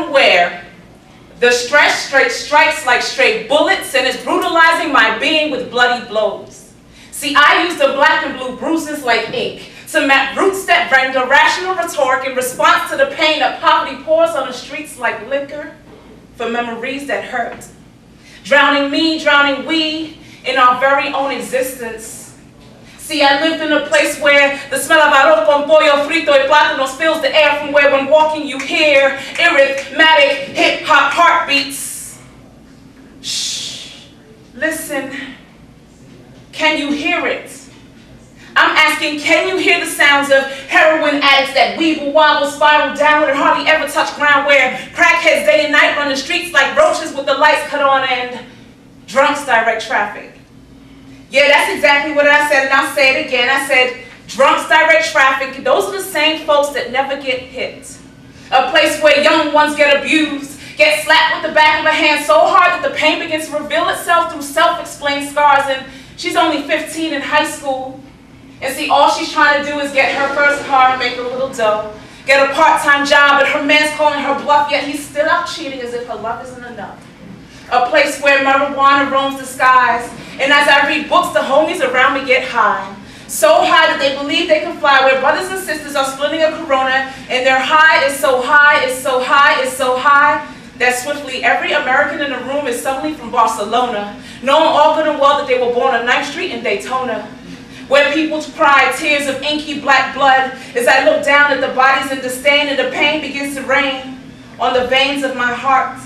from where the stress straight strikes like straight bullets and is brutalizing my being with bloody blows. See, I use the black and blue bruises like ink to map roots that render rational rhetoric in response to the pain that poverty pours on the streets like liquor for memories that hurt. Drowning me, drowning we in our very own existence. See, I lived in a place where the smell of arroz con pollo frito y plátanos fills the air from where when walking you hear arithmetic hip-hop heartbeats. Shh, listen, can you hear it? I'm asking, can you hear the sounds of heroin addicts that weeble, wobble, spiral downward and hardly ever touch ground, where crackheads day and night run the streets like roaches with the lights cut on and drunks direct traffic? Yeah, that's exactly what I said, and I'll say it again. I said, drunks direct traffic. Those are the same folks that never get hit. A place where young ones get abused, get slapped with the back of a hand so hard that the pain begins to reveal itself through self-explained scars, and she's only 15 in high school. And see, all she's trying to do is get her first car and make a little dough, get a part-time job, but her man's calling her bluff, yet he's still out cheating as if her love isn't enough. A place where marijuana roams the skies, and as I read books, the homies around me get high. So high that they believe they can fly, where brothers and sisters are splitting a Corona, and their high is so high, it's so high, it's so high, that swiftly every American in the room is suddenly from Barcelona, knowing all good and well that they were born on 9th Street in Daytona, where people cry tears of inky black blood as I look down at the bodies in disdain and the pain begins to rain on the veins of my heart,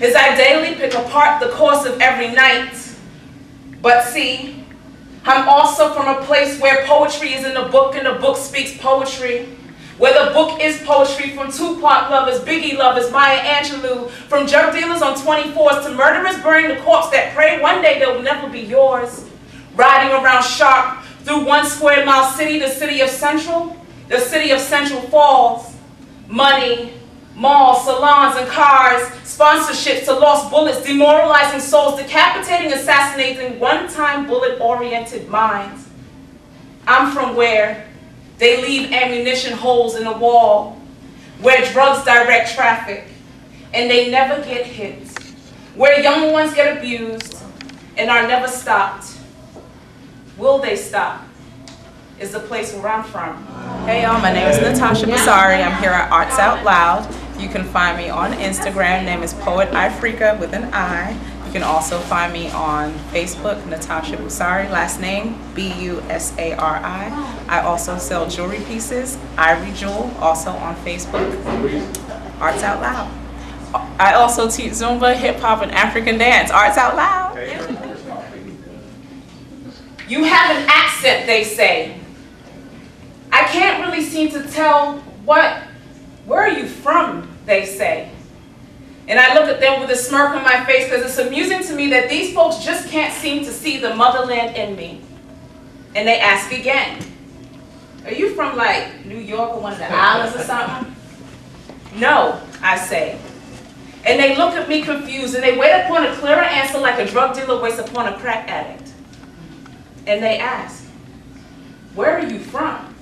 as I daily pick apart the course of every night. But see, I'm also from a place where poetry is in the book and the book speaks poetry, where the book is poetry from Tupac lovers, Biggie lovers, Maya Angelou, from drug dealers on 24s to murderers burying the corpse that pray one day they'll never be yours, riding around sharp through 1 square mile city, the city of Central Falls, money, malls, salons, and cars, sponsorships to lost bullets, demoralizing souls, decapitating, assassinating, one-time bullet-oriented minds. I'm from where they leave ammunition holes in the wall, where drugs direct traffic, and they never get hit, where young ones get abused and are never stopped. Will they stop? Is the place where I'm from. Hey y'all, my name is Natasha Busari. I'm here at Arts Out Loud. You can find me on Instagram. Name is Poet Ifrika with an I. You can also find me on Facebook, Natasha Busari, last name B-U-S-A-R-I. I also sell jewelry pieces, Ivory Jewel, also on Facebook, Arts Out Loud. I also teach Zumba, hip hop, and African dance, Arts Out Loud. You have an accent, they say. I can't really seem to tell where are you from, they say. And I look at them with a smirk on my face because it's amusing to me that these folks just can't seem to see the motherland in me. And they ask again, are you from like New York or one of the islands or something? No, I say. And they look at me confused and they wait upon a clearer answer like a drug dealer waits upon a crack addict. And they ask, where are you from?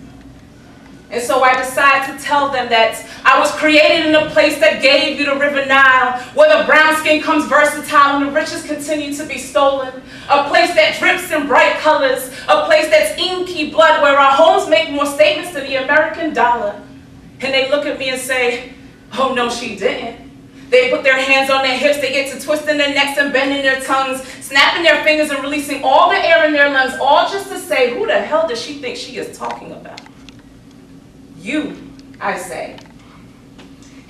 And so I decide to tell them that I was created in a place that gave you the River Nile, where the brown skin comes versatile and the riches continue to be stolen. A place that drips in bright colors, a place that's inky blood, where our homes make more statements to the American dollar. And they look at me and say, oh no, she didn't. They put their hands on their hips, they get to twisting their necks and bending their tongues, snapping their fingers and releasing all the air in their lungs, all just to say, who the hell does she think she is talking about? You, I say.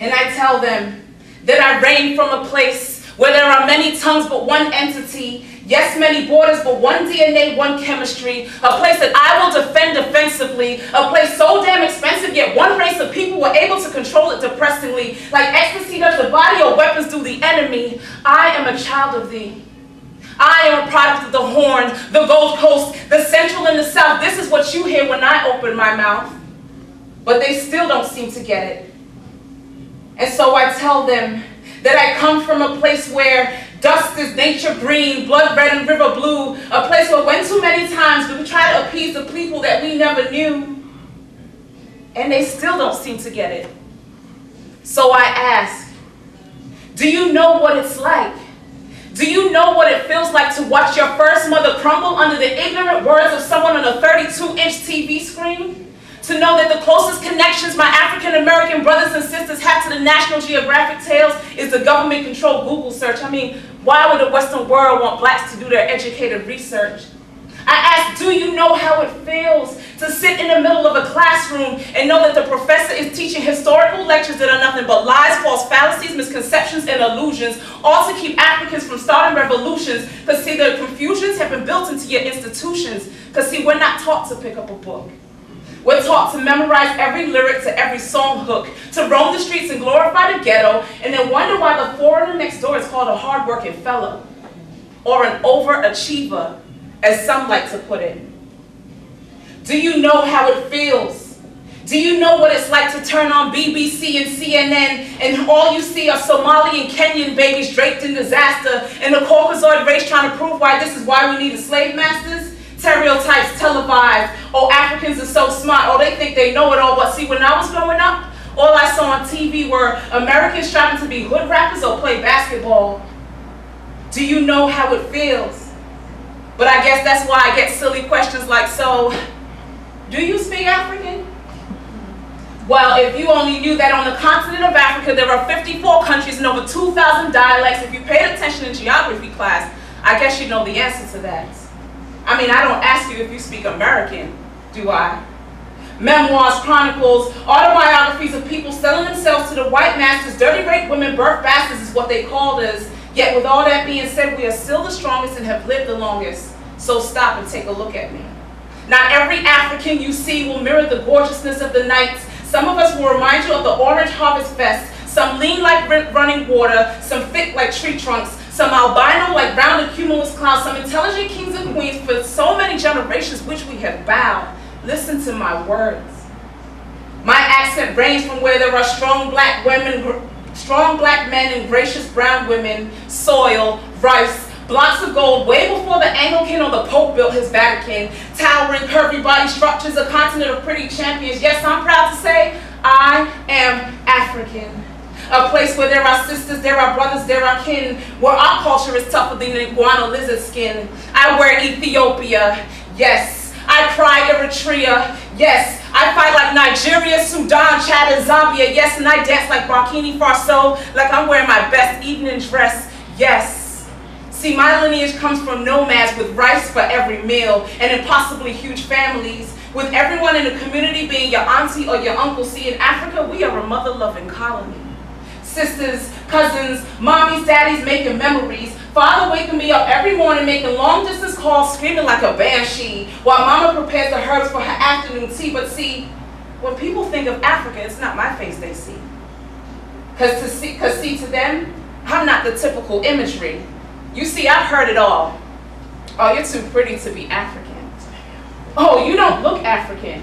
And I tell them that I reign from a place where there are many tongues but one entity, yes, many borders but one DNA, one chemistry, a place that I will defend defensively, a place so damn expensive yet one race of people were able to control it depressingly, like ecstasy does the body or weapons do the enemy. I am a child of thee. I am a product of the Horn, the Gold Coast, the Central and the South. This is what you hear when I open my mouth. But they still don't seem to get it. And so I tell them that I come from a place where dust is nature green, blood red and river blue, a place where when too many times we try to appease the people that we never knew, and they still don't seem to get it. So I ask, Do you know what it's like? Do you know what it feels like to watch your first mother crumble under the ignorant words of someone on a 32-inch TV screen? To know that the closest connections my African-American brothers and sisters have to the National Geographic tales is the government-controlled Google search. I mean, why would the Western world want blacks to do their educated research? I ask, do you know how it feels to sit in the middle of a classroom and know that the professor is teaching historical lectures that are nothing but lies, false fallacies, misconceptions, and illusions, all to keep Africans from starting revolutions? Because see, the confusions have been built into your institutions. Because see, we're not taught to pick up a book. We're taught to memorize every lyric to every song hook, to roam the streets and glorify the ghetto, and then wonder why the foreigner next door is called a hard-working fellow, or an overachiever, as some like to put it. Do you know how it feels? Do you know what it's like to turn on BBC and CNN and all you see are Somali and Kenyan babies draped in disaster and the Caucasoid race trying to prove why this is why we needed slave masters? Stereotypes televised. Oh, Africans are so smart. Oh, they think they know it all. But see, when I was growing up, all I saw on TV were Americans striving to be hood rappers or play basketball. Do you know how it feels? But I guess that's why I get silly questions like, so, do you speak African? Well, if you only knew that on the continent of Africa, there are 54 countries and over 2,000 dialects. If you paid attention in geography class, I guess you'd know the answer to that. I mean, I don't ask you if you speak American, do I? Memoirs, chronicles, autobiographies of people selling themselves to the white masters, dirty rape women, birth bastards is what they called us. Yet with all that being said, we are still the strongest and have lived the longest. So stop and take a look at me. Not every African you see will mirror the gorgeousness of the nights. Some of us will remind you of the orange harvest fest. Some lean like running water, some thick like tree trunks, some albino like rounded cumulus clouds, some intelligent kings and queens for so many generations which we have bowed. Listen to my words. My accent ranges from where there are strong black men and gracious brown women, soil, rice, blocks of gold, way before the Anglican or the Pope built his Vatican, towering curvy body structures, a continent of pretty champions. Yes, I'm proud to say I am African. A place where there are sisters, there are brothers, there are kin, where our culture is tougher than an iguana lizard skin. I wear Ethiopia, yes. I cry Eritrea, yes. I fight like Nigeria, Sudan, Chad, and Zambia, yes. And I dance like Burkina Faso, like I'm wearing my best evening dress, yes. See, my lineage comes from nomads with rice for every meal and impossibly huge families, with everyone in the community being your auntie or your uncle. See, in Africa, we are a mother-loving colony. Sisters, cousins, mommies, daddies making memories. Father waking me up every morning making long-distance calls screaming like a banshee while mama prepares the herbs for her afternoon tea. But see, when people think of Africa, it's not my face they see. Because see, to them, I'm not the typical imagery. You see, I've heard it all. Oh, you're too pretty to be African. Oh, you don't look African.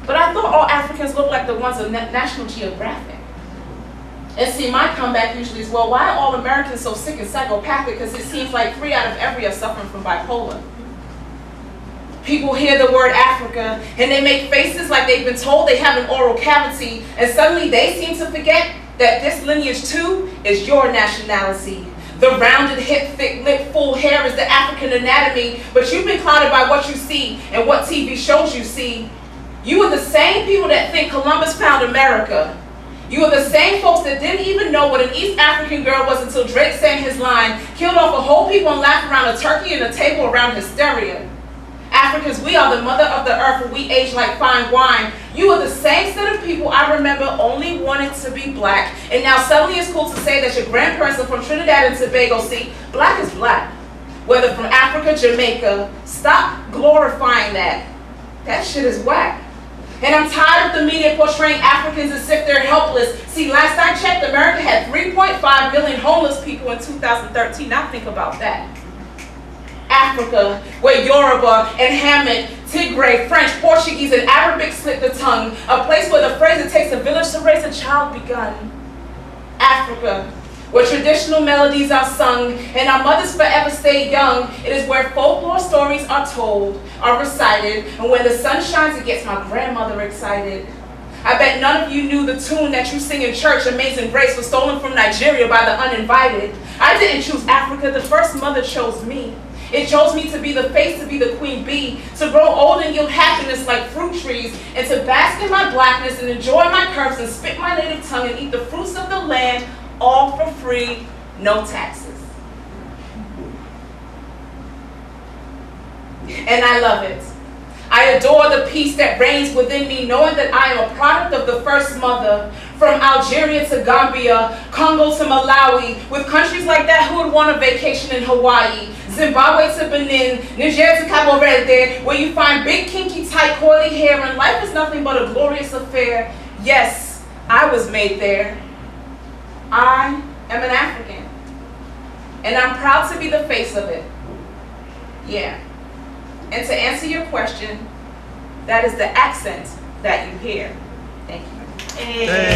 But I thought all Africans look like the ones on National Geographic. And see, my comeback usually is, well, why are all Americans so sick and psychopathic? Because it seems like 3 out of every are suffering from bipolar. People hear the word Africa, and they make faces like they've been told they have an oral cavity, and suddenly they seem to forget that this lineage too is your nationality. The rounded hip, thick lip, full hair is the African anatomy, but you've been clouded by what you see and what TV shows you see. You are the same people that think Columbus found America. You are the same folks that didn't even know what an East African girl was until Drake sang his line, killed off a whole people and laughed around a turkey and a table around hysteria. Africans, we are the mother of the earth and we age like fine wine. You are the same set of people I remember only wanted to be black, and now suddenly it's cool to say that your grandparents are from Trinidad and Tobago. See, black is black. Whether from Africa, Jamaica, stop glorifying that. That shit is whack. And I'm tired of the media portraying Africans as if they're helpless. See, last I checked, America had 3.5 million homeless people in 2013. Now think about that. Africa, where Yoruba and Hamid, Tigray, French, Portuguese, and Arabic split the tongue. A place where the phrase "it takes a village to raise a child" begun. Africa, where traditional melodies are sung and our mothers forever stay young. It is where folklore stories are told, are recited, and when the sun shines, it gets my grandmother excited. I bet none of you knew the tune that you sing in church, Amazing Grace, was stolen from Nigeria by the uninvited. I didn't choose Africa, the first mother chose me. It chose me to be the face, to be the queen bee, to grow old and yield happiness like fruit trees, and to bask in my blackness and enjoy my curves and spit my native tongue and eat the fruits of the land, all for free, no taxes. And I love it. I adore the peace that reigns within me, knowing that I am a product of the first mother. From Algeria to Gambia, Congo to Malawi, with countries like that who would want a vacation in Hawaii, Zimbabwe to Benin, Niger to Cabo Verde, where you find big, kinky, tight, coily hair, and life is nothing but a glorious affair. Yes, I was made there. I am an African, and I'm proud to be the face of it. Yeah. And to answer your question, that is the accent that you hear. Thank you. Hey.